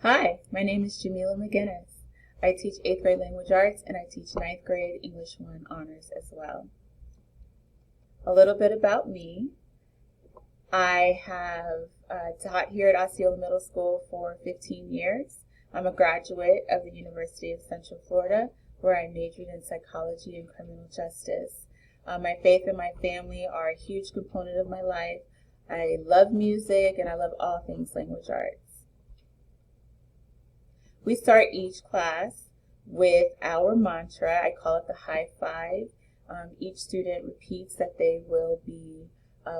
Hi, my name is Jamila McGinnis. I teach 8th grade language arts and I teach 9th grade English 1 honors as well. A little bit about me. I have taught here at Osceola Middle School for 15 years. I'm a graduate of the University of Central Florida, where I majored in psychology and criminal justice. My faith and my family are a huge component of my life. I love music and I love all things language arts. We start each class with our mantra. I call it the high five. Each student repeats that they will be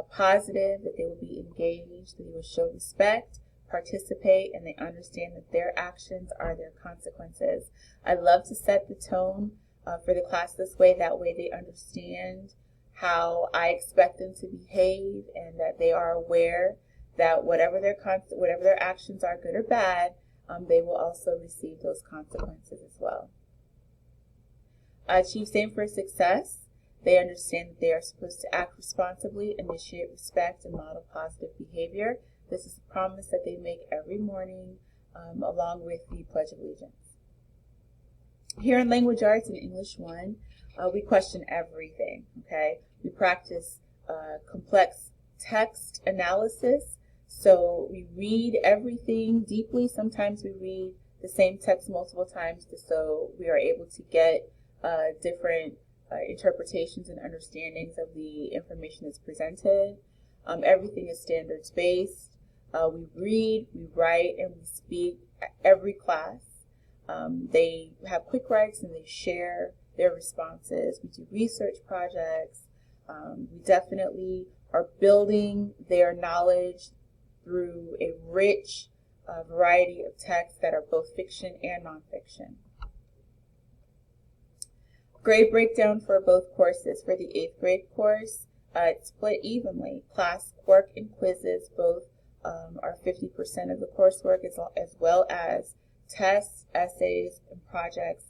positive, that they will be engaged, that they will show respect, participate, and they understand that their actions are their consequences. I love to set the tone for the class this way. That way they understand how I expect them to behave and that they are aware that whatever their actions are, good or bad, they will also receive those consequences as well. Chiefs aim for success. They understand that they are supposed to act responsibly, initiate respect, and model positive behavior. This is a promise that they make every morning along with the Pledge of Allegiance. Here in Language Arts and English 1, we question everything, okay? We practice complex text analysis. So we read everything deeply. Sometimes we read the same text multiple times so we are able to get different interpretations and understandings of the information that's presented. Everything is standards-based. We read, we write, and we speak at every class. They have quick writes and they share their responses. We do research projects. We definitely are building their knowledge through a rich variety of texts that are both fiction and nonfiction. Grade breakdown for both courses. For the 8th grade course, it's split evenly. Class work and quizzes both are 50% of the coursework, as well as tests, essays, and projects,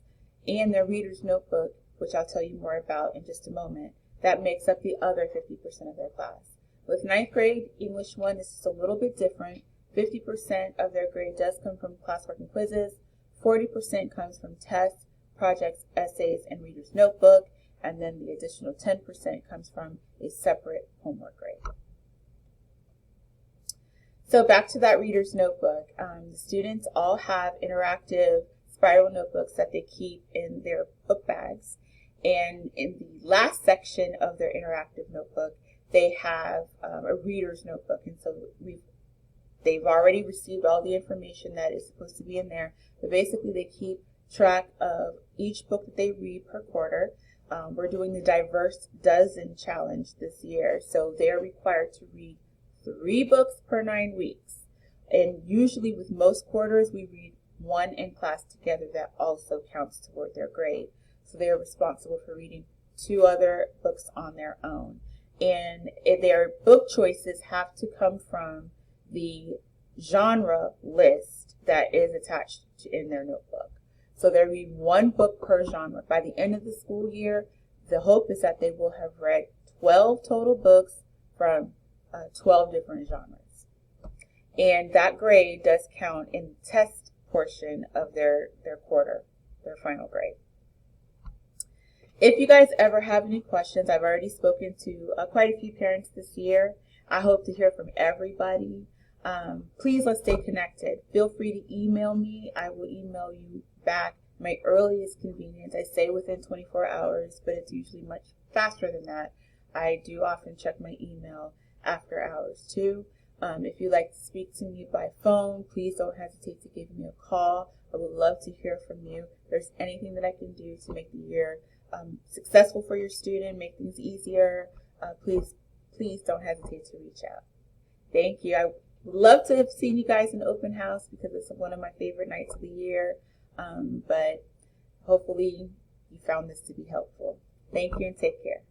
and their reader's notebook, which I'll tell you more about in just a moment. That makes up the other 50% of their class. With 9th grade English 1, this is a little bit different. 50% of their grade does come from classwork and quizzes. 40% comes from tests, projects, essays, and reader's notebook. And then the additional 10% comes from a separate homework grade. So back to that reader's notebook. The students all have interactive spiral notebooks that they keep in their book bags. And in the last section of their interactive notebook, they have a reader's notebook, and so they've already received all the information that is supposed to be in there. But basically, they keep track of each book that they read per quarter. We're doing the Diverse Dozen Challenge this year, so they're required to read 3 books per 9 weeks. And usually, with most quarters, we read 1 in class together. That also counts toward their grade. So they are responsible for reading 2 other books on their own. And their book choices have to come from the genre list that is attached in their notebook. So they read 1 book per genre. By the end of the school year, the hope is that they will have read 12 total books from 12 different genres. And that grade does count in the test portion of their quarter, their final grade. If you guys ever have any questions, I've already spoken to quite a few parents this year. I hope to hear from everybody. Please, let's stay connected. Feel free to email me. I will email you back my earliest convenience. I say within 24 hours, but it's usually much faster than that. I do often check my email after hours too. If you'd like to speak to me by phone, please don't hesitate to give me a call. I would love to hear from you. If there's anything that I can do to make the year successful for your student, make things easier, please don't hesitate to reach out. Thank you. I would love to have seen you guys in the open house because it's one of my favorite nights of the year, but hopefully you found this to be helpful. Thank you and take care.